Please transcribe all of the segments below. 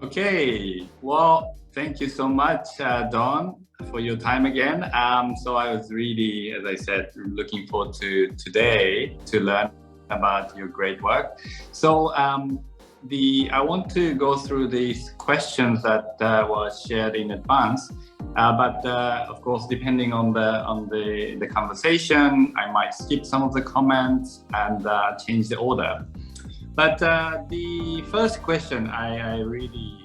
Okay, well, thank you so much, Don, for your time again. So I was really, as I said, looking forward to today to learn about your great work. So I want to go through these questions that was shared in advance. But of course, depending on the conversation, I might skip some of the comments and change the order. But the first question I really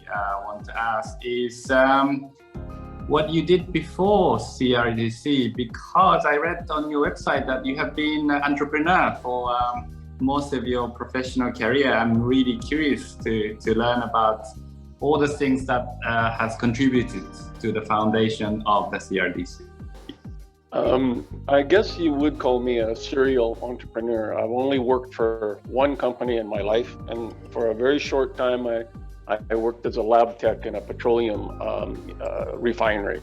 want to ask is what you did before CRDC, because I read on your website that you have been an entrepreneur for most of your professional career. I'm really curious to learn about all the things that has contributed to the foundation of the CRDC. I guess you would call me a serial entrepreneur. I've only worked for one company in my life, and for a very short time, I worked as a lab tech in a petroleum refinery.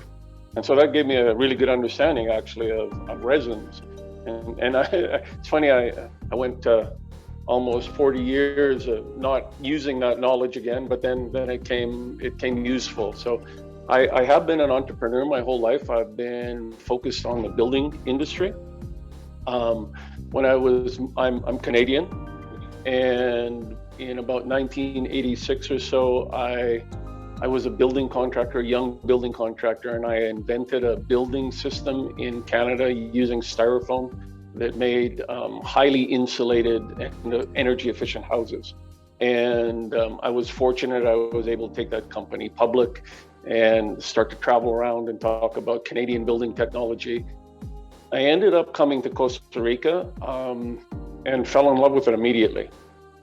And so that gave me a really good understanding, actually, of resins. And it's funny, I went almost 40 years of not using that knowledge again, but then it came useful. So I have been an entrepreneur my whole life. I've been focused on the building industry. I'm Canadian, and in about 1986 or so, I was a building contractor, a young building contractor, and I invented a building system in Canada using styrofoam that made highly insulated and energy efficient houses. And I was fortunate I was able to take that company public and start to travel around and talk about Canadian building technology. I ended up coming to Costa Rica and fell in love with it immediately.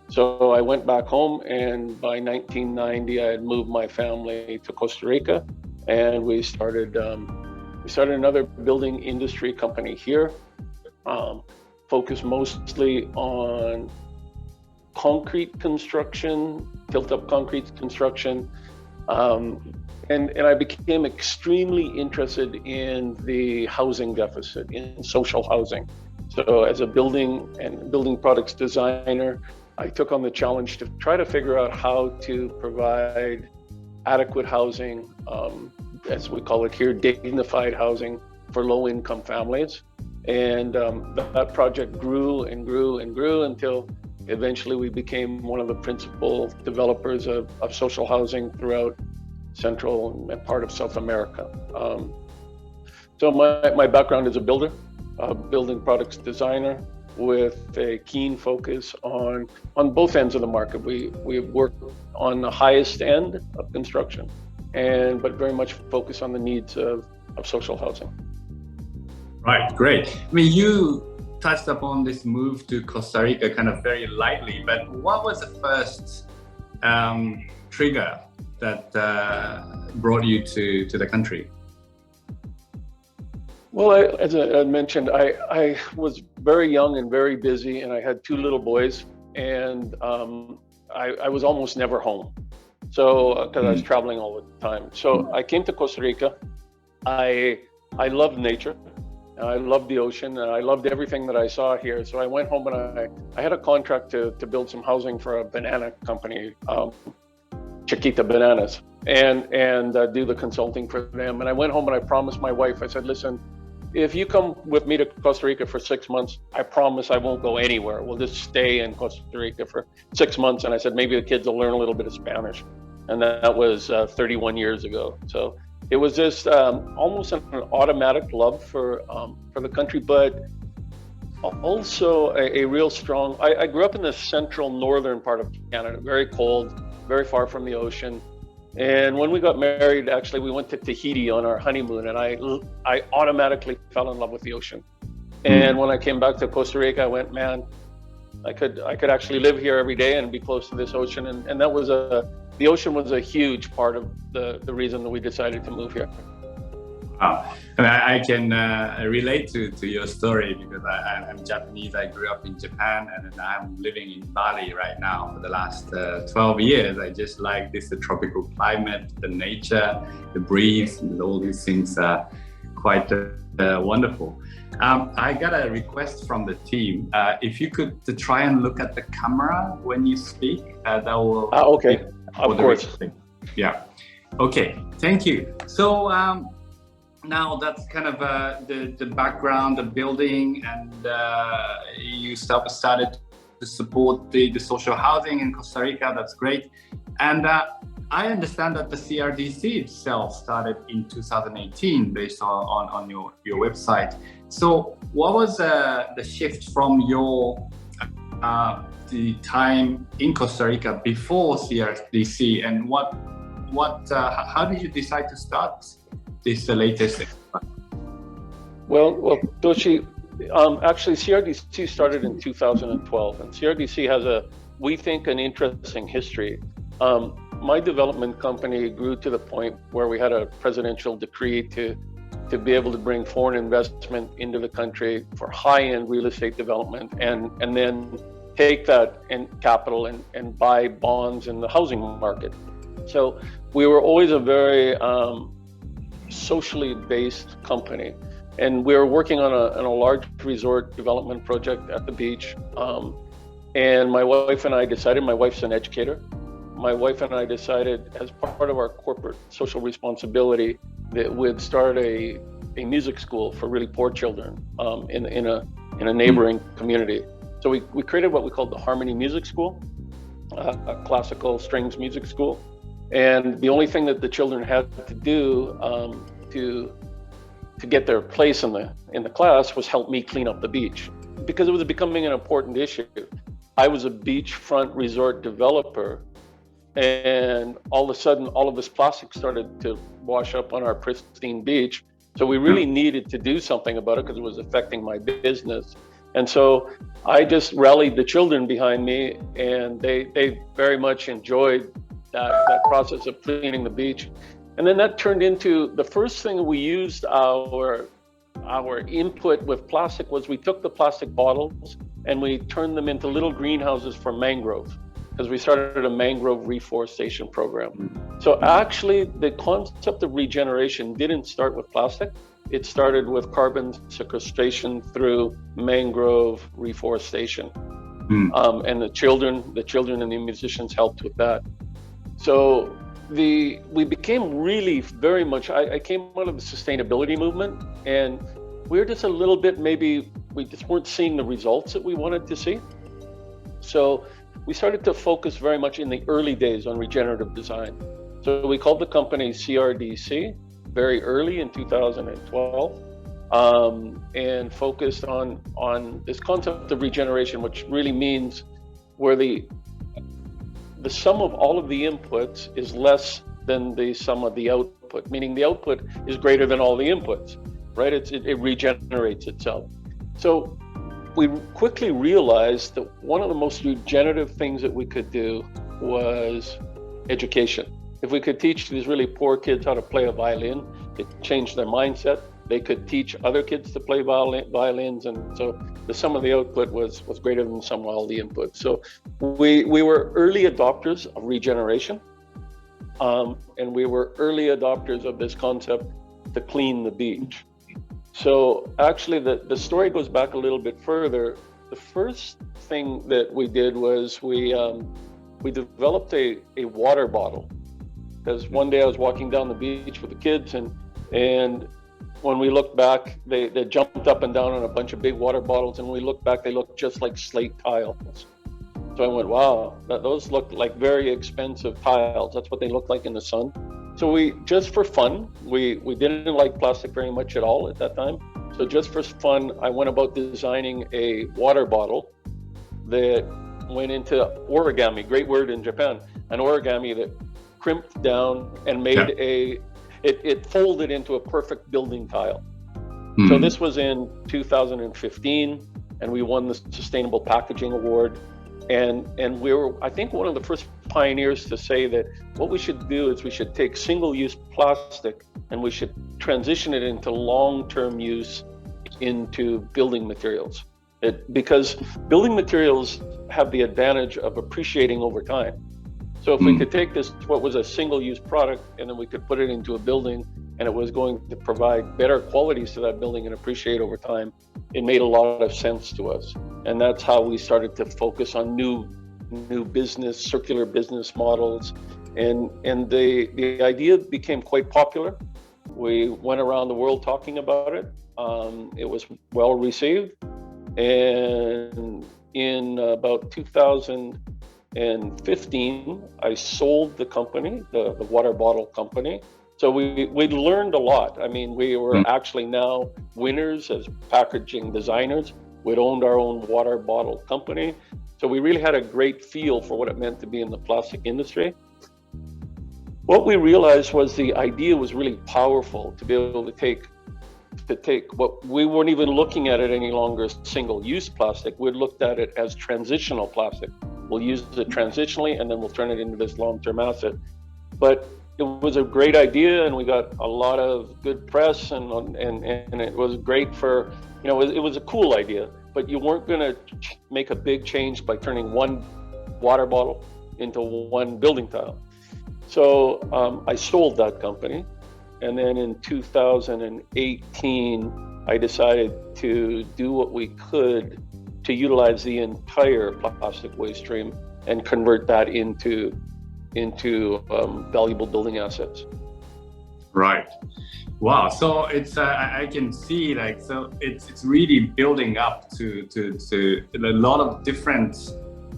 So I went back home, and by 1990, I had moved my family to Costa Rica, and we started another building industry company here, focused mostly on concrete construction, tilt-up concrete construction. And I became extremely interested in the housing deficit, in social housing. So as a building and building products designer, I took on the challenge to try to figure out how to provide adequate housing, as we call it here, dignified housing for low-income families. And that project grew and grew and grew until eventually we became one of the principal developers of social housing throughout Central and part of South America. So my background is a builder, a building products designer with a keen focus on both ends of the market. We work on the highest end of construction, but very much focus on the needs of social housing. Right, great. I mean, you touched upon this move to Costa Rica kind of very lightly, but what was the first trigger that brought you to the country? Well, as I mentioned, I was very young and very busy, and I had two little boys, and I was almost never home. So, because I was traveling all the time. So I came to Costa Rica. I loved nature, and I loved the ocean, and I loved everything that I saw here. So I went home, and I had a contract to build some housing for a banana company, Chiquita Bananas, and do the consulting for them. And I went home and I promised my wife, I said, listen, if you come with me to Costa Rica for 6 months, I promise I won't go anywhere. We'll just stay in Costa Rica for 6 months. And I said, maybe the kids will learn a little bit of Spanish. And that was 31 years ago. So it was just almost an automatic love for the country, but also a real strong, I grew up in the central northern part of Canada, very cold, very far from the ocean. And when we got married, actually, we went to Tahiti on our honeymoon, and I automatically fell in love with the ocean. And when I came back to Costa Rica, I went, man, I could actually live here every day and be close to this ocean. And that was the ocean was a huge part of the reason that we decided to move here. Wow. I can relate to your story because I'm Japanese. I grew up in Japan, and I'm living in Bali right now for the last 12 years. I just like this tropical climate, the nature, the breeze, and all these things are quite wonderful. I got a request from the team. If you could try and look at the camera when you speak, that will... Okay, of course. Yeah. Okay. Thank you. So now that's kind of the background, the building, and you started to support the social housing in Costa Rica. That's great. And I understand that the CRDC itself started in 2018 based on your website. So what was the shift from your the time in Costa Rica before CRDC, and how did you decide to start this latest? Well, Doshi, actually CRDC started in 2012, and CRDC has we think, an interesting history. My development company grew to the point where we had a presidential decree to be able to bring foreign investment into the country for high-end real estate development, and then take that in capital and buy bonds in the housing market. So we were always a very socially based company, and we were working on a large resort development project at the beach. And my wife and I decided, my wife's an educator, my wife and I decided, as part of our corporate social responsibility, that we'd start a music school for really poor children in a neighboring community. So we created what we called the Harmony Music School, a classical strings music school. And the only thing that the children had to do to get their place in the class was help me clean up the beach, because it was becoming an important issue. I was a beachfront resort developer, and all of a sudden, all of this plastic started to wash up on our pristine beach. So we really needed to do something about it because it was affecting my business. And so I just rallied the children behind me, and they very much enjoyed that process of cleaning the beach. And then that turned into the first thing we used our input with plastic was we took the plastic bottles and we turned them into little greenhouses for mangrove, because we started a mangrove reforestation program. So actually the concept of regeneration didn't start with plastic. It started with carbon sequestration through mangrove reforestation. And the children and the musicians helped with that. So we became really very much, I came out of the sustainability movement, and we were just a little bit, maybe we just weren't seeing the results that we wanted to see. So we started to focus very much in the early days on regenerative design. So we called the company CRDC very early in 2012, and focused on this concept of regeneration, which really means where the sum of all of the inputs is less than the sum of the output, meaning the output is greater than all the inputs, right? It regenerates itself. So we quickly realized that one of the most regenerative things that we could do was education. If we could teach these really poor kids how to play a violin, it changed their mindset. They could teach other kids to play violins, and so the sum of the output was greater than the sum of all the inputs. So we were early adopters of regeneration, and we were early adopters of this concept to clean the beach. So actually the story goes back a little bit further. The first thing that we did was we developed a water bottle, because one day I was walking down the beach with the kids, and when we looked back, they jumped up and down on a bunch of big water bottles, and when we looked back, they looked just like slate tiles. So I went, wow, those look like very expensive tiles. That's what they look like in the sun. So we, just for fun, we didn't like plastic very much at all at that time. So just for fun, I went about designing a water bottle that went into origami, great word in Japan, an origami that crimped down and made it folded into a perfect building tile. So this was in 2015, and we won the Sustainable Packaging Award. And we were, I think, one of the first pioneers to say that what we should do is we should take single-use plastic and we should transition it into long-term use into building materials. Because building materials have the advantage of appreciating over time. So if we could take this, what was a single-use product, and then we could put it into a building, and it was going to provide better qualities to that building and appreciate over time, it made a lot of sense to us. And that's how we started to focus on new business, circular business models, And the idea became quite popular. We went around the world talking about it. It was well received. And in about 2015, I sold the company, the water bottle company. So we learned a lot. I mean, we were actually now winners as packaging designers. We'd owned our own water bottle company. So we really had a great feel for what it meant to be in the plastic industry. What we realized was the idea was really powerful to be able to take what we weren't even looking at it any longer as single-use plastic. We looked at it as transitional plastic. We'll use it transitionally, and then we'll turn it into this long-term asset. But it was a great idea, and we got a lot of good press, and it was great for, you know, it was a cool idea. But you weren't going to make a big change by turning one water bottle into one building tile. So I sold that company, and then in 2018, I decided to do what we could to utilize the entire plastic waste stream and convert that into valuable building assets. Right. Wow. So it's I can see, like, so it's really building up to a lot of different,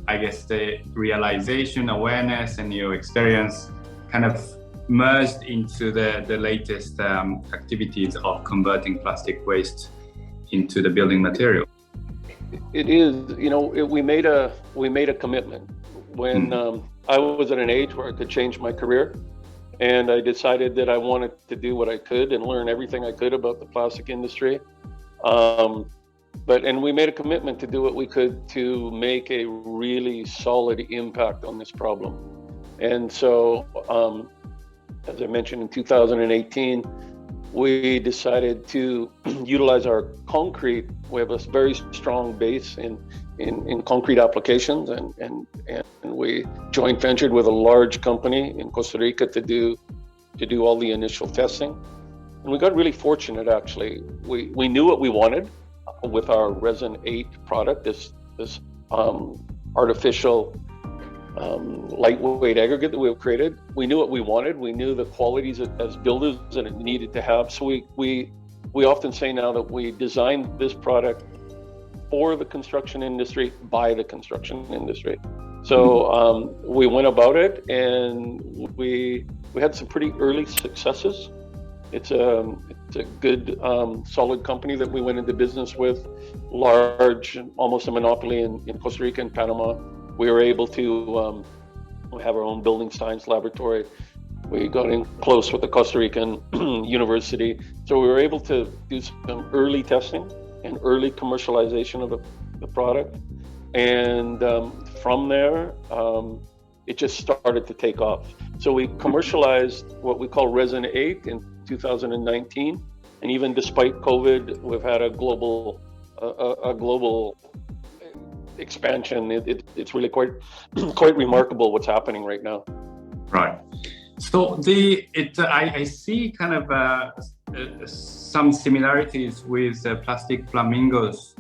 I guess, the realization, awareness, and your experience kind of merged into the latest activities of converting plastic waste into the building material. It is, you know, we made a commitment when I was at an age where I could change my career, and I decided that I wanted to do what I could and learn everything I could about the plastic industry. And we made a commitment to do what we could to make a really solid impact on this problem. And so, as I mentioned, in 2018, we decided to utilize our concrete. We have a very strong base in concrete applications, and we joint ventured with a large company in Costa Rica to do all the initial testing. And we got really fortunate, actually. We knew what we wanted with our Resin 8 product, this artificial lightweight aggregate that we have created. We knew what we wanted. We knew the qualities as builders that it needed to have. So we often say now that we designed this product for the construction industry, by the construction industry. So we went about it, and we had some pretty early successes. It's a good, solid company that we went into business with, large, almost a monopoly in Costa Rica and Panama. We were able to have our own building science laboratory. We got in close with the Costa Rican university. So we were able to do some early testing and early commercialization of the product. And from there, it just started to take off. So we commercialized what we call Resin 8 in 2019. And even despite COVID, we've had a global expansion. It's really quite remarkable what's happening right now. Right. So I see kind of some similarities with the Plastic Flamingos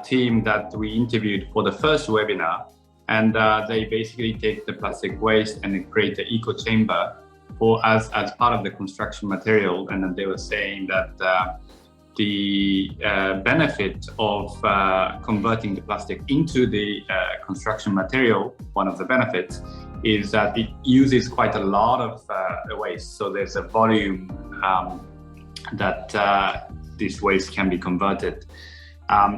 team that we interviewed for the first webinar, and they basically take the plastic waste and they create the eco chamber as part of the construction material. And then they were saying that the benefit of converting the plastic into the construction material, one of the benefits is that it uses quite a lot of waste. So there's a volume that this waste can be converted.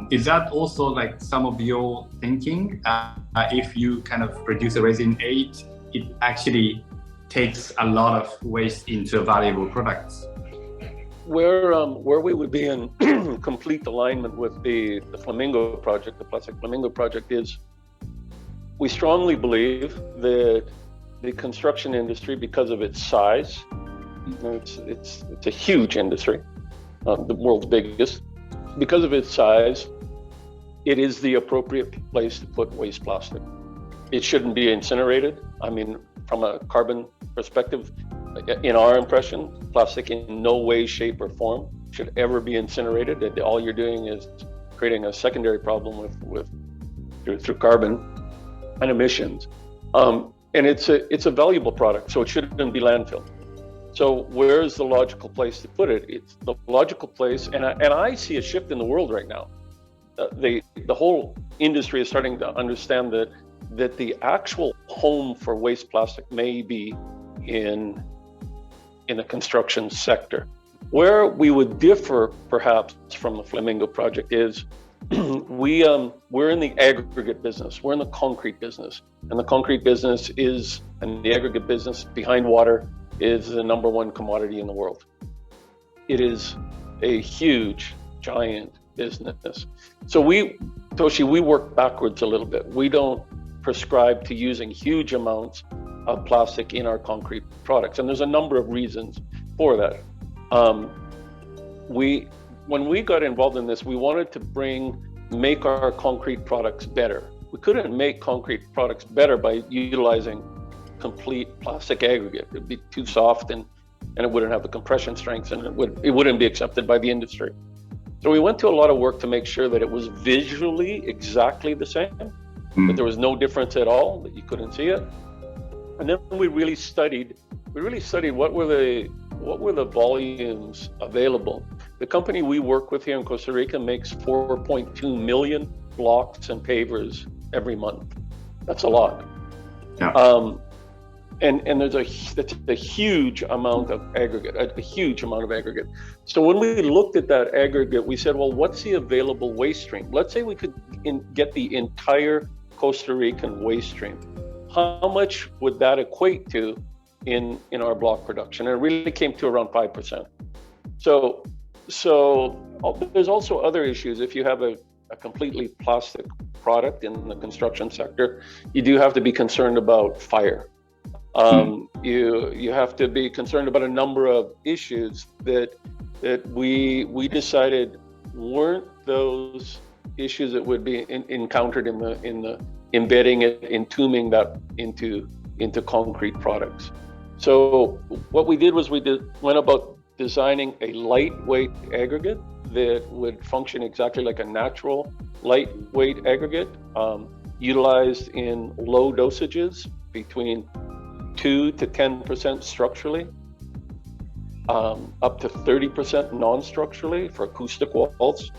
Is that also like some of your thinking? If you kind of produce a Resin 8, it actually takes a lot of waste into valuable products. Where we would be in complete alignment with the Flamingo project, the Plastic Flamingo project, is we strongly believe that the construction industry, because of its size, it's a huge industry, the world's biggest. Because of its size, it is the appropriate place to put waste plastic. It shouldn't be incinerated. I mean, from a carbon perspective, in our impression, plastic in no way, shape, or form should ever be incinerated. All you're doing is creating a secondary problem through carbon and emissions. and it's a valuable product, so it shouldn't be landfill. So where's the logical place to put it? It's the logical place, and I see a shift in the world right now. The whole industry is starting to understand that the actual home for waste plastic may be in the construction sector. Where we would differ perhaps from the Flamingo project is we're in the aggregate business, we're in the concrete business, and the concrete business and the aggregate business behind water is the number one commodity in the world. It is a huge, giant business. So we work backwards a little bit. We don't prescribe to using huge amounts of plastic in our concrete products, and there's a number of reasons for that. When we got involved in this, we wanted to make our concrete products better. We couldn't make concrete products better by utilizing complete plastic aggregate. It'd be too soft and it wouldn't have the compression strengths, and it wouldn't be accepted by the industry. So we went to a lot of work to make sure that it was visually exactly the same, that there was no difference at all, that you couldn't see it. And then we really studied what were the volumes available. The company we work with here in Costa Rica makes 4.2 million blocks and pavers every month. That's a lot. Yeah. And that's a huge amount of aggregate, a huge amount of aggregate. So when we looked at that aggregate, we said, well, what's the available waste stream? Let's say we could get the entire Costa Rican waste stream. How much would that equate to in our block production? And it really came to around 5%. So there's also other issues. If you have a completely plastic product in the construction sector, you do have to be concerned about fire. You have to be concerned about a number of issues that we decided weren't those issues that would be encountered in the embedding it, entombing that into concrete products. So what we did was went about designing a lightweight aggregate that would function exactly like a natural lightweight aggregate, utilized in low dosages between 2 to 10% structurally, up to 30% non-structurally for acoustic walls,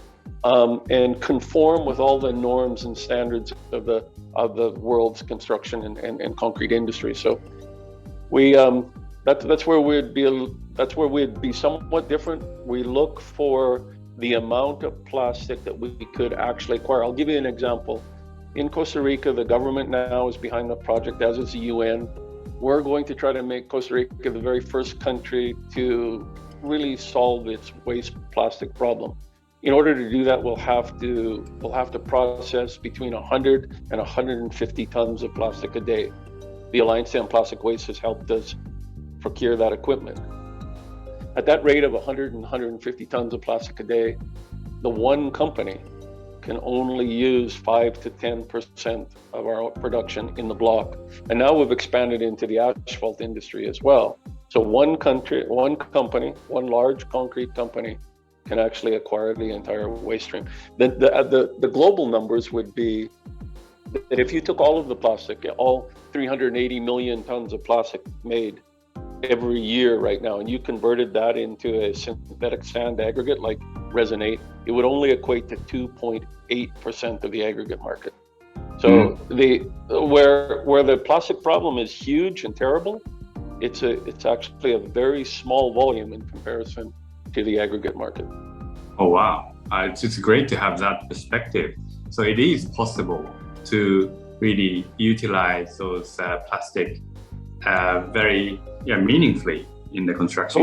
and conform with all the norms and standards of the world's construction and concrete industry. So that's where we'd be somewhat different. We look for the amount of plastic that we could actually acquire. I'll give you an example. In Costa Rica, the government now is behind the project, as is the UN. We're going to try to make Costa Rica the very first country to really solve its waste plastic problem. In order to do that, we'll have to process between 100 and 150 tons of plastic a day. The Alliance to End Plastic Waste has helped us procure that equipment. At that rate of 100 and 150 tons of plastic a day, the one company can only use 5 to 10% of our production in the block. And now we've expanded into the asphalt industry as well. So one company, one large concrete company can actually acquire the entire waste stream. The global numbers would be that if you took all of the plastic, all 380 million tons of plastic made every year right now, and you converted that into a synthetic sand aggregate like Resonate, it would only equate to 2.8% of the aggregate market. So where the plastic problem is huge and terrible, it's actually a very small volume in comparison to the aggregate market. Oh wow, it's great to have that perspective. So it is possible to really utilize those plastic very meaningfully in the construction.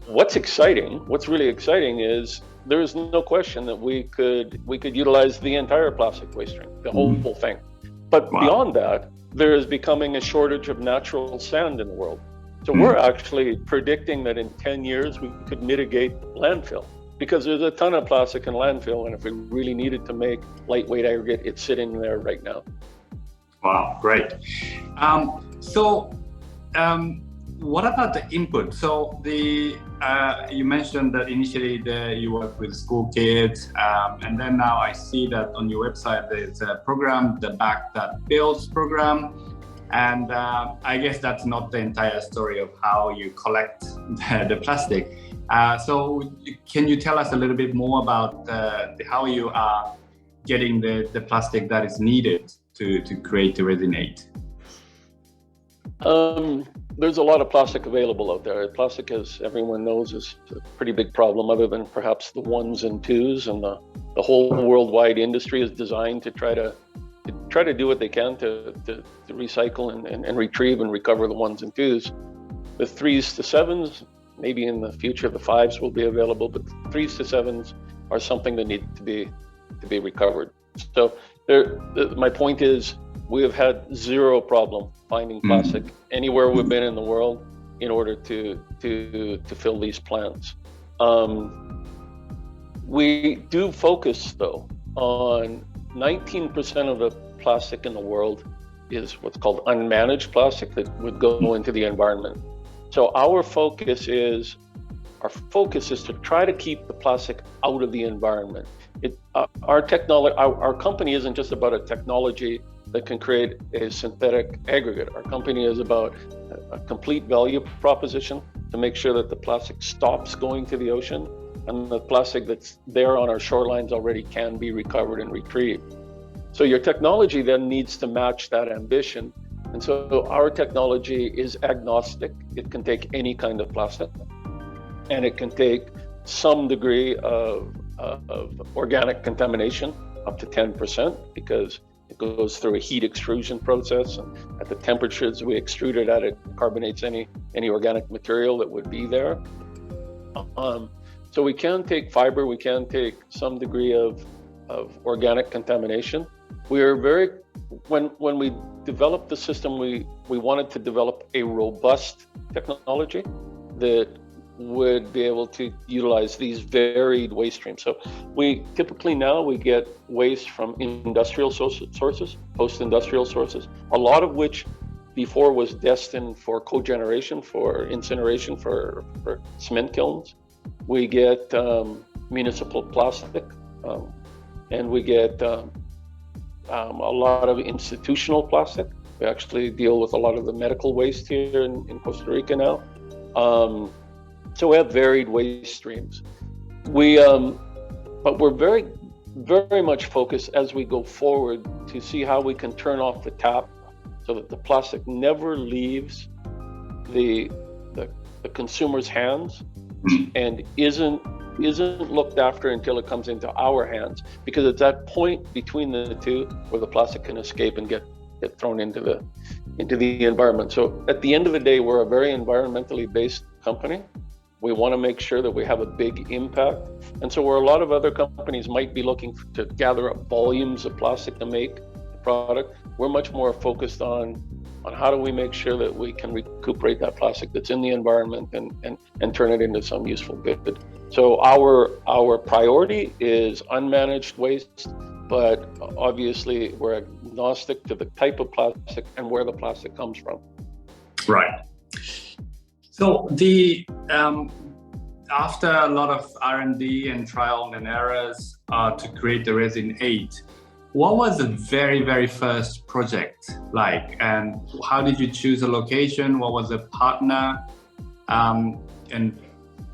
What's really exciting is there is no question that we could utilize the entire plastic waste stream, the whole thing. But beyond that, there is becoming a shortage of natural sand in the world. So we're actually predicting that in 10 years we could mitigate landfill, because there's a ton of plastic in landfill, and if we really needed to make lightweight aggregate, it's sitting there right now. Wow, great. What about the input? So you mentioned that initially you work with school kids, and then now I see that on your website there's a program, the Back That Builds program. And I guess that's not the entire story of how you collect the plastic. So can you tell us a little bit more about how you are getting the plastic that is needed to create the Resin 8? There's a lot of plastic available out there. Plastic, as everyone knows, is a pretty big problem, other than perhaps the ones and twos, and the whole worldwide industry is designed to try to do what they can to recycle and retrieve and recover the ones and twos. The 3s to 7s, maybe in the future the 5s will be available, but the 3s to 7s are something that need to be recovered. So my point is, we have had zero problem finding plastic anywhere we've been in the world in order to fill these plants. We do focus though on 19% of the plastic in the world is what's called unmanaged plastic that would go into the environment. So our focus is to try to keep the plastic out of the environment. Our company isn't just about a technology that can create a synthetic aggregate. Our company is about a complete value proposition to make sure that the plastic stops going to the ocean, and the plastic that's there on our shorelines already can be recovered and retrieved. So your technology then needs to match that ambition. And so our technology is agnostic. It can take any kind of plastic, and it can take some degree of organic contamination, up to 10%, because it goes through a heat extrusion process, and at the temperatures we extrude it at, it carbonates any organic material that would be there. So we can take fiber, we can take some degree of organic contamination. We are when we developed the system, we wanted to develop a robust technology that would be able to utilize these varied waste streams. So we typically now we get waste from industrial sources, post-industrial sources, a lot of which before was destined for cogeneration, for incineration, for cement kilns. We get municipal plastic, and we get a lot of institutional plastic. We actually deal with a lot of the medical waste here in Costa Rica now. So we have varied waste streams. But we're very, very much focused as we go forward to see how we can turn off the tap so that the plastic never leaves the consumer's hands and isn't looked after until it comes into our hands, because it's that point between the two where the plastic can escape and get thrown into the environment. So at the end of the day, we're a very environmentally based company. We want to make sure that we have a big impact. And so where a lot of other companies might be looking to gather up volumes of plastic to make the product, we're much more focused on how do we make sure that we can recuperate that plastic that's in the environment and turn it into some useful good. So our priority is unmanaged waste, but obviously we're agnostic to the type of plastic and where the plastic comes from. Right. So after a lot of R&D and trial and errors to create the Resin 8, what was the very, very first project like? And how did you choose a location? What was the partner? And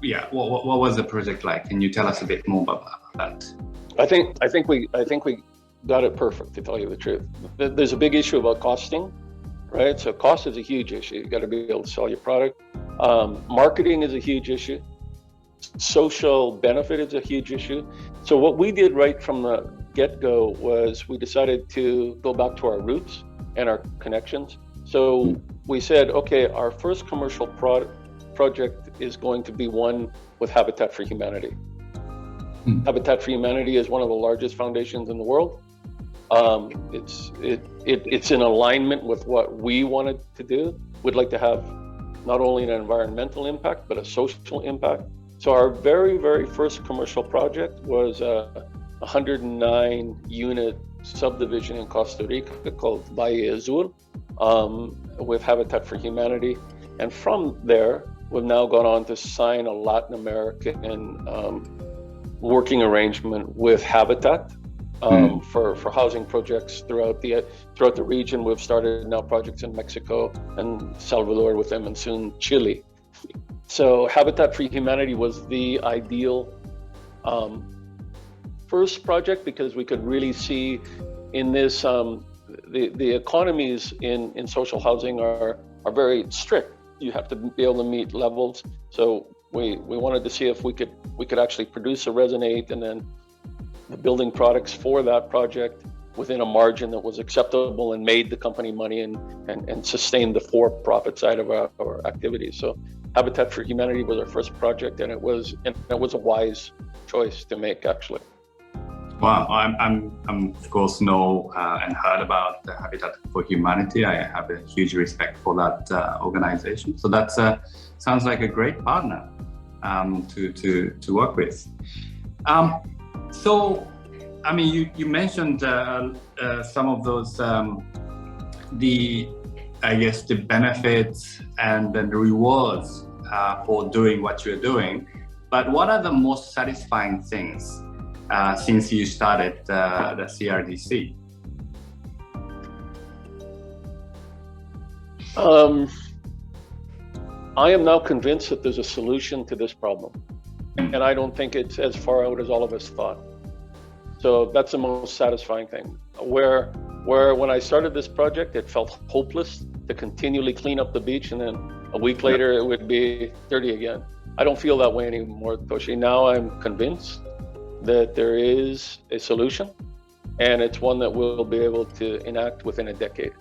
yeah, what was the project like? Can you tell us a bit more about that? I think we got it perfect, to tell you the truth. There's a big issue about costing, right? So cost is a huge issue. You got to be able to sell your product. Marketing is a huge issue. Social benefit is a huge issue. So what we did right from the get-go was we decided to go back to our roots and our connections. So we said, okay, our first commercial project is going to be one with Habitat for Humanity. Habitat for Humanity is one of the largest foundations in the world. It's in alignment with what we wanted to do. We'd like to have not only an environmental impact, but a social impact. So our very, very first commercial project was a 109 unit subdivision in Costa Rica called Valle Azul with Habitat for Humanity. And from there, we've now gone on to sign a Latin American working arrangement with Habitat for housing projects throughout the region. We've started now projects in Mexico and Salvador with them, and soon Chile. So Habitat for Humanity was the ideal first project, because we could really see in this the economies in social housing are very strict. You have to be able to meet levels. So we wanted to see if we could actually produce a Resonate and then the building products for that project within a margin that was acceptable and made the company money and sustained the for-profit side of our activities. So Habitat for Humanity was our first project, and it was a wise choice to make, actually. Wow, I'm of course know and heard about the Habitat for Humanity. I have a huge respect for that organization. So that sounds like a great partner to work with. So, I mean, you mentioned some of those the benefits and the rewards for doing what you're doing. But what are the most satisfying things since you started the CRDC? I am now convinced that there's a solution to this problem, and I don't think it's as far out as all of us thought. So that's the most satisfying thing. Where when I started this project, it felt hopeless to continually clean up the beach, and then a week later it would be dirty again. I don't feel that way anymore, Toshi. Now I'm convinced that there is a solution, and it's one that we'll be able to enact within a decade.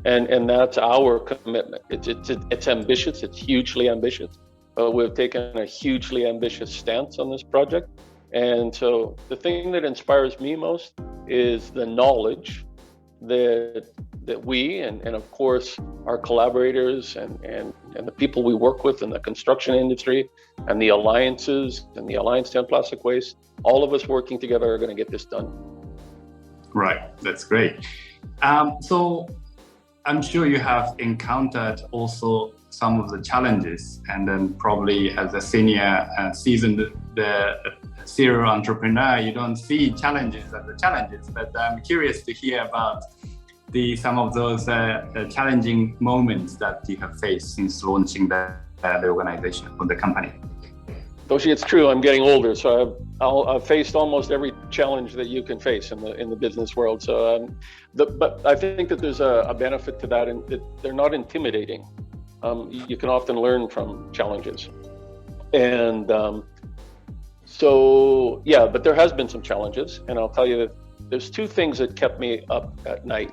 And that's our commitment. It's ambitious, it's hugely ambitious, but we've taken a hugely ambitious stance on this project. And so the thing that inspires me most is the knowledge that we and of course our collaborators and the people we work with in the construction industry and the alliances and the Alliance to End Plastic Waste, all of us working together are going to get this done. Right, that's great. So I'm sure you have encountered also some of the challenges, and then probably as a senior seasoned serial entrepreneur, you don't see challenges as the challenges, but I'm curious to hear about some of those challenging moments that you have faced since launching the organization or the company. Toshi, it's true. I'm getting older, so I've faced almost every challenge that you can face in the business world. So, but I think that there's a benefit to that, and that they're not intimidating. You can often learn from challenges, and so yeah. But there has been some challenges, and I'll tell you that there's two things that kept me up at night.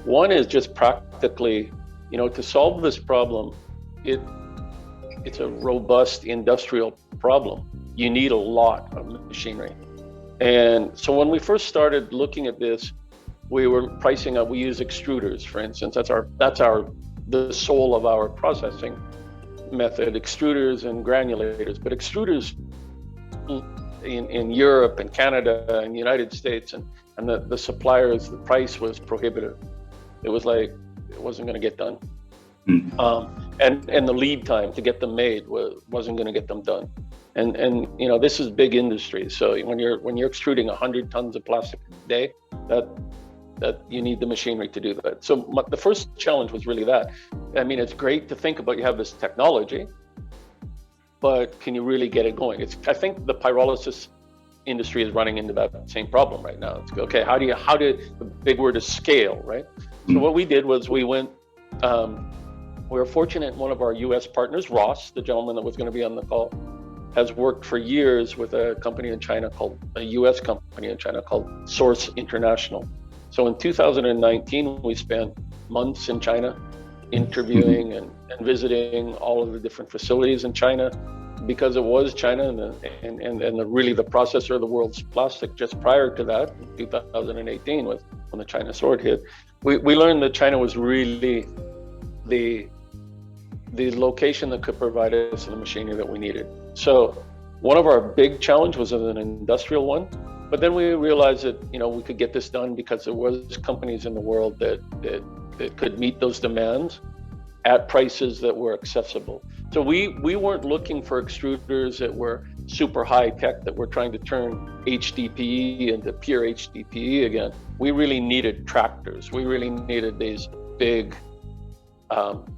One is just practically, to solve this problem, it's a robust industrial problem. You need a lot of machinery. And so when we first started looking at this, we were pricing up, we use extruders, for instance. That's the soul of our processing method, extruders and granulators. But extruders in Europe and Canada and the United States and the suppliers, the price was prohibitive. It was like, it wasn't going to get done. And the lead time to get them made wasn't going to get them done. And this is big industry. So when you're extruding 100 tons of plastic a day, that you need the machinery to do that. So the first challenge was really that. I mean, it's great to think about, you have this technology, but can you really get it going? I think the pyrolysis industry is running into that same problem right now. It's okay. How do the big word is scale, right? So what we did was we went. We were fortunate. One of our U.S. partners, Ross, the gentleman that was going to be on the call, has worked for years with a company in China a U.S. company in China called Source International. So in 2019, we spent months in China interviewing and visiting all of the different facilities in China, because it was China and really the processor of the world's plastic. Just prior to that, in 2018, when the China sword hit, we learned that China was really the location that could provide us the machinery that we needed. So one of our big challenges was an industrial one, but then we realized that we could get this done because there was companies in the world that could meet those demands at prices that were accessible. So we weren't looking for extruders that were super high tech that we're trying to turn HDPE into pure HDPE again. We really needed tractors. We really needed these big,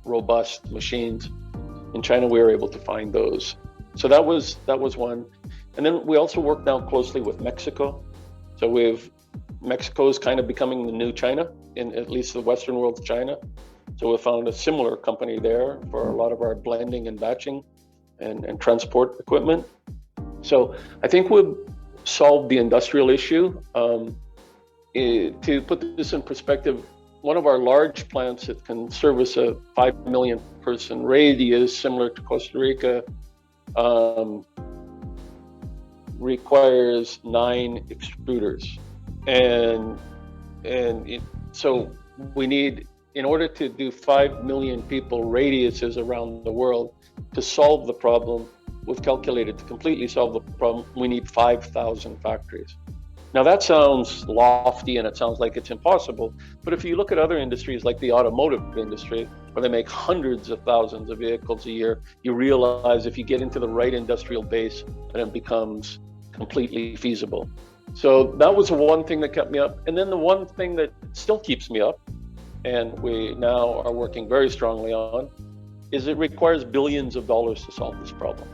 robust machines. In China, we were able to find those. So that was one. And then we also work now closely with Mexico. So Mexico is kind of becoming the new China, in at least the Western world's China. So we found a similar company there for a lot of our blending and batching and transport equipment. So I think we've solved the industrial issue. To put this in perspective, one of our large plants that can service a 5 million person radius, similar to Costa Rica, requires 9 extruders. So we need, in order to do 5 million people radiuses around the world, to solve the problem, we've calculated to completely solve the problem, we need 5,000 factories. Now that sounds lofty and it sounds like it's impossible, but if you look at other industries like the automotive industry, where they make hundreds of thousands of vehicles a year, you realize if you get into the right industrial base, then it becomes completely feasible. So that was the one thing that kept me up. And then the one thing that still keeps me up, and we now are working very strongly on, is it requires billions of dollars to solve this problem.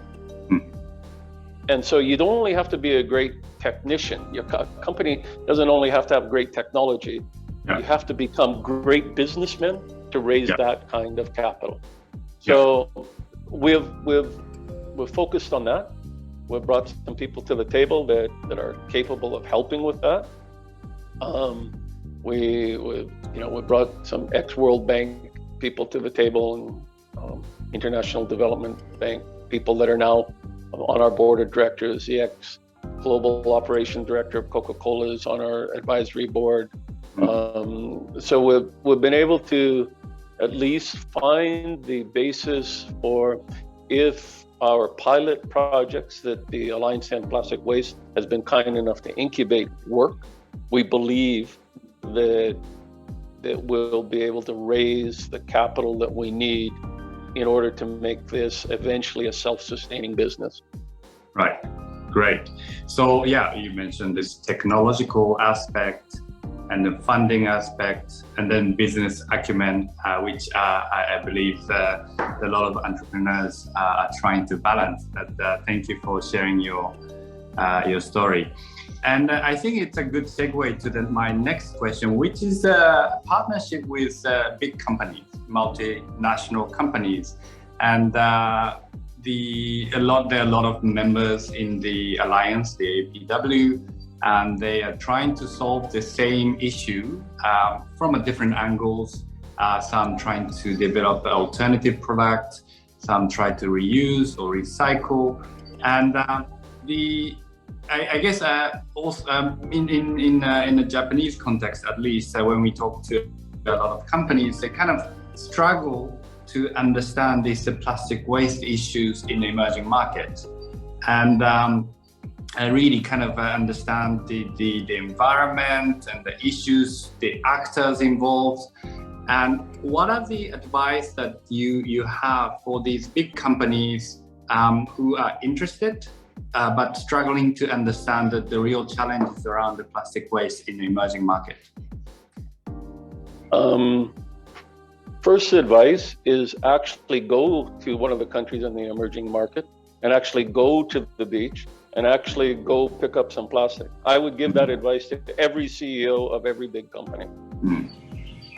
And so you don't only have to be a great technician. Your company doesn't only have to have great technology. You have to become great businessmen to raise that kind of capital. So we've focused on that. We've brought some people to the table that are capable of helping with that. We brought some ex-World Bank people to the table and International Development Bank people that are now on our board of directors. The ex-Global Operation Director of Coca-Cola is on our advisory board. So we've been able to at least find the basis for, if our pilot projects that the Alliance to End Plastic Waste has been kind enough to incubate work, we believe that we'll be able to raise the capital that we need in order to make this eventually a self-sustaining business. Right, great. So you mentioned this technological aspect and the funding aspect, and then business acumen, which I believe a lot of entrepreneurs are trying to balance. Thank you for sharing your story. And I think it's a good segue to my next question, which is a partnership with big companies, multinational companies. And there are a lot of members in the Alliance, the APW, and they are trying to solve the same issue from different angles. Some trying to develop alternative products, some try to reuse or recycle. And I guess also in the Japanese context, at least, when we talk to a lot of companies, they kind of struggle to understand these plastic waste issues in the emerging markets, and I really kind of understand the environment and the issues, the actors involved. And what are the advice that you have for these big companies who are interested but struggling to understand the real challenges around the plastic waste in the emerging market? First advice is actually go to one of the countries in the emerging market and actually go to the beach and actually go pick up some plastic. I would give that advice to every CEO of every big company.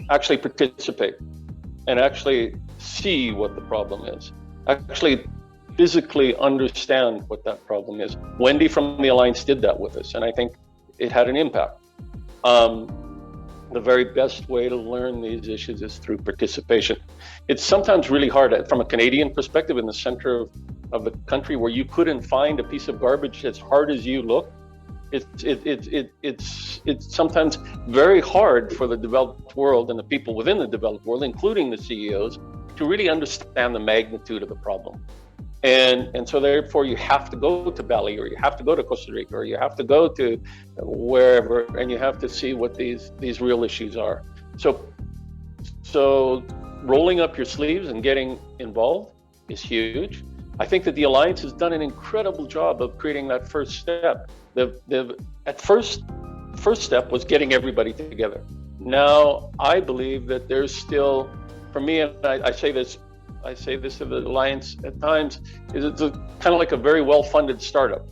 Actually participate and actually see what the problem is. Actually physically understand what that problem is. Wendy from the Alliance did that with us, and I think it had an impact. The very best way to learn these issues is through participation. It's sometimes really hard from a Canadian perspective in the center of the country where you couldn't find a piece of garbage as hard as you look. It's sometimes very hard for the developed world and the people within the developed world, including the CEOs, to really understand the magnitude of the problem. And so therefore you have to go to Bali, or you have to go to Costa Rica, or you have to go to wherever, and you have to see what these real issues are. So rolling up your sleeves and getting involved is huge. I think that the Alliance has done an incredible job of creating that first step. First step was getting everybody together. Now, I believe that there's still, for me, and I say this to the Alliance at times, is it's kind of like a very well-funded startup.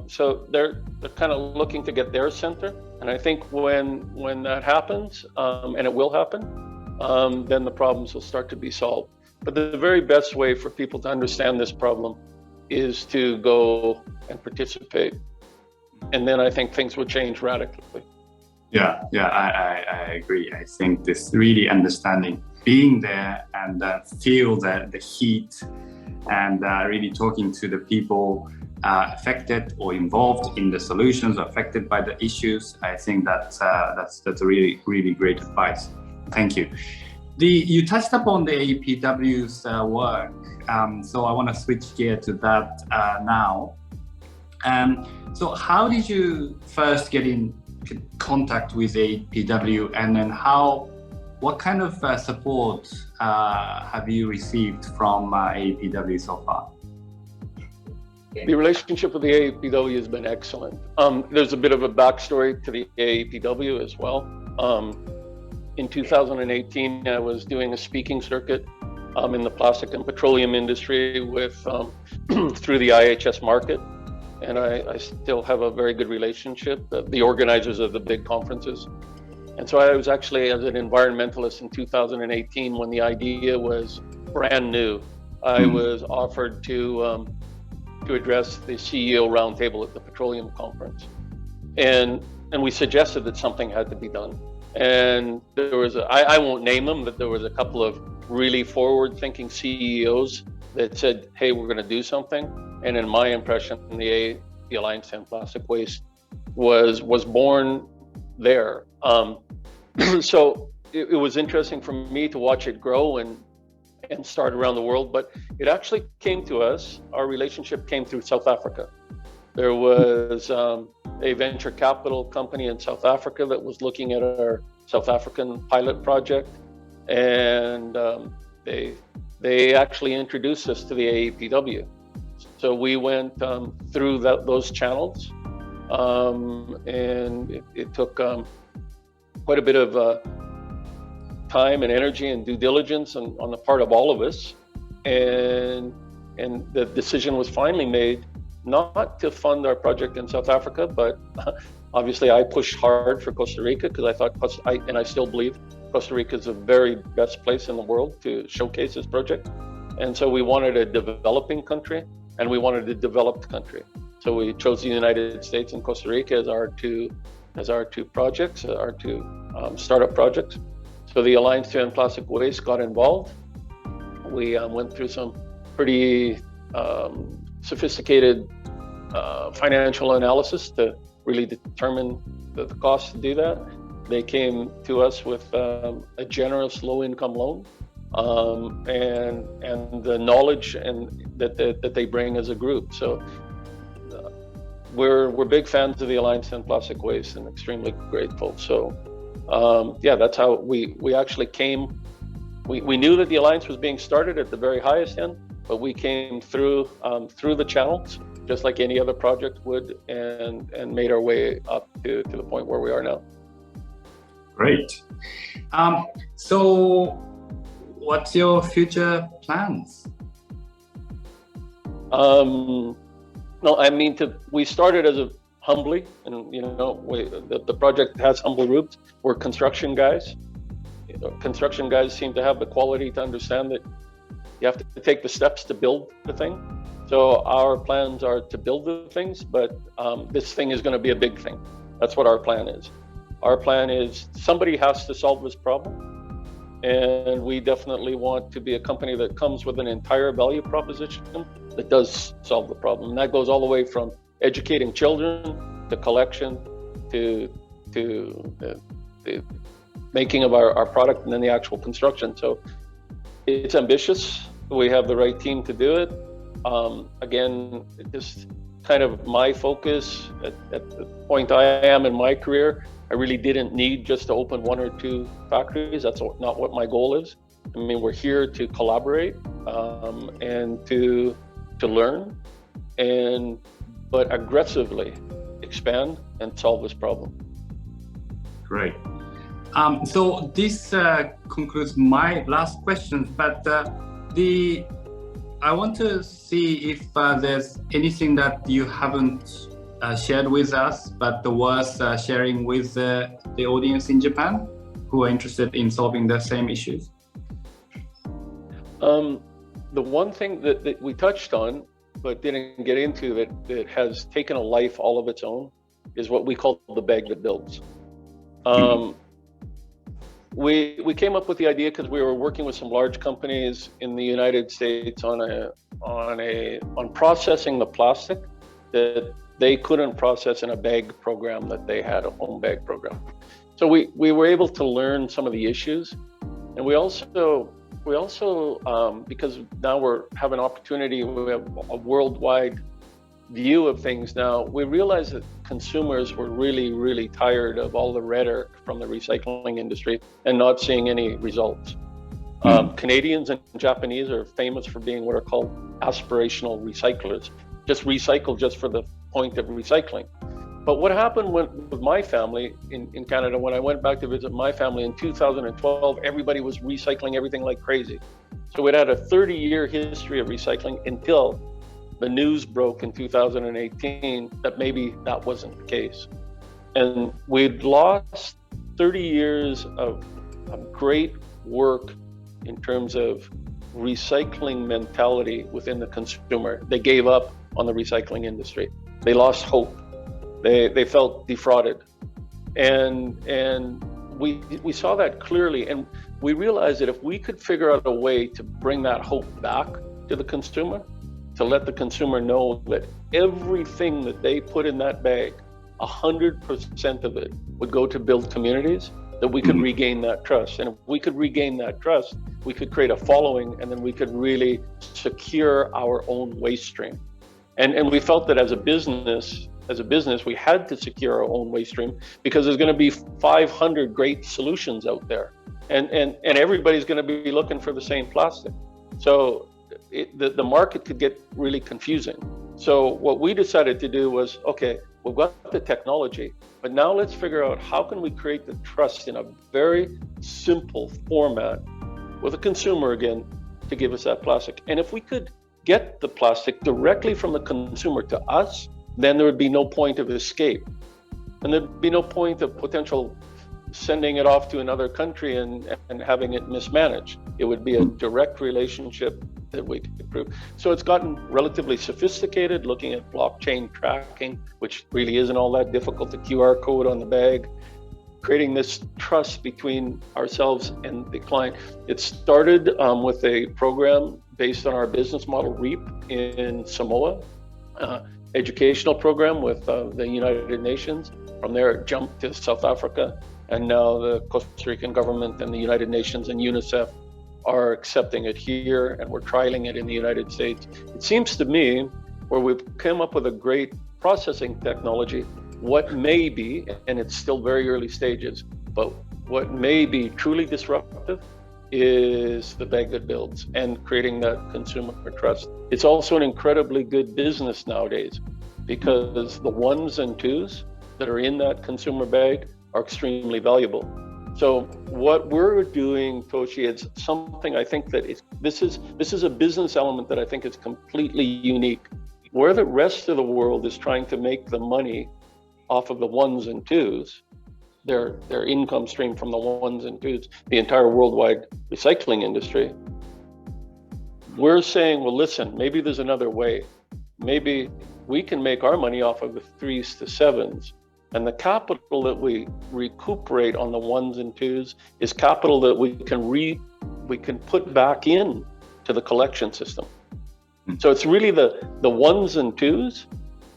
So they're kind of looking to get their center. And I think when that happens, and it will happen, then the problems will start to be solved. But the very best way for people to understand this problem is to go and participate. And then I think things would change radically. Yeah, I agree. I think this really understanding, being there and feel the heat and really talking to the people affected or involved in the solutions, or affected by the issues. I think that's a really, really great advice. Thank you. You touched upon the AEPW's work, so I want to switch gear to that now. So how did you first get in contact with AEPW, and then what kind of support have you received from AEPW so far? The relationship with the AEPW has been excellent. There's a bit of a backstory to the AEPW as well. In 2018, I was doing a speaking circuit in the plastic and petroleum industry through the IHS market. And I still have a very good relationship, the organizers of the big conferences. And so I was actually, as an environmentalist in 2018, when the idea was brand new, I was offered to address the CEO roundtable at the petroleum conference. And we suggested that something had to be done. And there was, I won't name them, but there was a couple of really forward-thinking CEOs that said, hey, we're going to do something. And in my impression, the Alliance to End Plastic Waste was born there. So it was interesting for me to watch it grow and start around the world, but it actually came to us, our relationship came through South Africa. There was a venture capital company in South Africa that was looking at our South African pilot project, and they actually introduced us to the AEPW. So we went through those channels, and it took quite a bit of time and energy and due diligence on the part of all of us, and the decision was finally made not to fund our project in South Africa, but obviously I pushed hard for Costa Rica because I thought, and I still believe, Costa Rica is the very best place in the world to showcase this project. And so we wanted a developing country, and we wanted a developed country. So we chose the United States and Costa Rica as our two projects, our two startup projects. So the Alliance to End Plastic Waste got involved. We went through some pretty sophisticated financial analysis to really determine the cost to do that. They came to us with a generous low-income loan, and the knowledge that they bring as a group. So we're big fans of the Alliance to End Plastic Waste and extremely grateful. So that's how we actually came. We knew that the Alliance was being started at the very highest end, but we came through the channels, just like any other project would, and made our way up to the point where we are now. Great. So what's your future plans? No, I mean, we started as humbly, and the project has humble roots. We're construction guys. Construction guys seem to have the quality to understand that you have to take the steps to build the thing. So our plans are to build the things, but this thing is going to be a big thing. That's what our plan is. Our plan is somebody has to solve this problem, and we definitely want to be a company that comes with an entire value proposition that does solve the problem. And that goes all the way from educating children to collection to the making of our product, and then the actual construction. So it's ambitious. We have the right team to do it. Again, just kind of my focus at the point I am in my career, I really didn't need just to open one or two factories. That's not what my goal is. I mean, we're here to collaborate and to to learn, but aggressively expand and solve this problem. Great. So this concludes my last question, but I want to see if there's anything that you haven't shared with us, but worth sharing with the audience in Japan who are interested in solving the same issues. The one thing that we touched on but didn't get into that has taken a life all of its own is what we call the bag that builds. We came up with the idea because we were working with some large companies in the United States on processing the plastic that they couldn't process in a bag program that they had, a home bag program. So we were able to learn some of the issues, and we also because now we have an opportunity, we have a worldwide view of things now, we realized that consumers were really tired of all the rhetoric from the recycling industry and not seeing any results. Canadians and Japanese are famous for being what are called aspirational recyclers, just recycle just for the point of recycling. But what happened with my family in Canada, when I went back to visit my family in 2012, everybody was recycling everything like crazy. So it had a 30-year history of recycling until the news broke in 2018 that maybe that wasn't the case. And we'd lost 30 years of great work in terms of recycling mentality within the consumer. They gave up on the recycling industry. They lost hope. They felt defrauded. And we saw that clearly, and we realized that if we could figure out a way to bring that hope back to the consumer, to let the consumer know that everything that they put in that bag, 100% of it would go to build communities, that we could regain that trust. And if we could regain that trust, we could create a following, and then we could really secure our own waste stream. And we felt that as a business, we had to secure our own waste stream because there's going to be 500 great solutions out there, and everybody's going to be looking for the same plastic. So the market could get really confusing. So what we decided to do was, okay, we've got the technology, but now let's figure out how can we create the trust in a very simple format with a consumer again to give us that plastic. And if we could get the plastic directly from the consumer to us, then there would be no point of escape. And there'd be no point of potential sending it off to another country and having it mismanaged. It would be a direct relationship that we could prove. So it's gotten relatively sophisticated, looking at blockchain tracking, which really isn't all that difficult, the QR code on the bag, creating this trust between ourselves and the client. It started with a program based on our business model, REAP, in Samoa, educational program with the United Nations. From there, it jumped to South Africa, and now the Costa Rican government and the United Nations and UNICEF are accepting it here, and we're trialing it in the United States. It seems to me, where we've come up with a great processing technology, what may be, and it's still very early stages, but what may be truly disruptive is the bag that builds and creating that consumer trust. It's also an incredibly good business nowadays because the ones and twos that are in that consumer bag are extremely valuable. So what we're doing, Toshi, is something I think that this is a business element that I think is completely unique. Where the rest of the world is trying to make the money off of the ones and twos, their income stream from the ones and twos, the entire worldwide recycling industry, we're saying, well, listen, maybe there's another way. Maybe we can make our money off of the threes to sevens, and the capital that we recuperate on the ones and twos is capital that we can put back in to the collection system. So it's really the ones and twos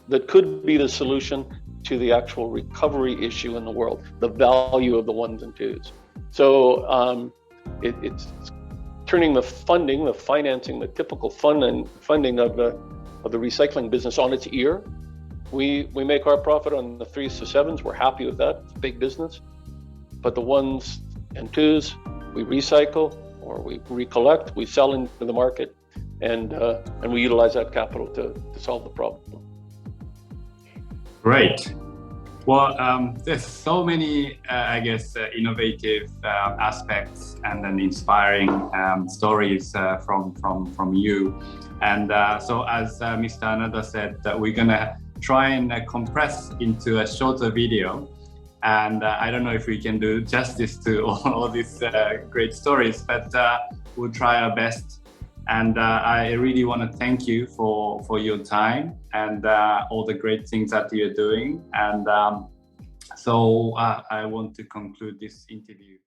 that could be the solution to the actual recovery issue in the world, the value of the ones and twos. So it's turning the funding, the financing, the typical funding of the recycling business on its ear. We make our profit on the threes to sevens. We're happy with that. It's big business. But the ones and twos, we recycle or we recollect, we sell into the market. and we utilize that capital to solve the problem. Great. Well, there's so many, I guess, innovative aspects and then inspiring stories from you. And so, as Mr. Anada said, we're gonna try and compress into a shorter video. And I don't know if we can do justice to all these great stories, but we'll try our best. And I really want to thank you for your time and all the great things that you're doing. And so I want to conclude this interview.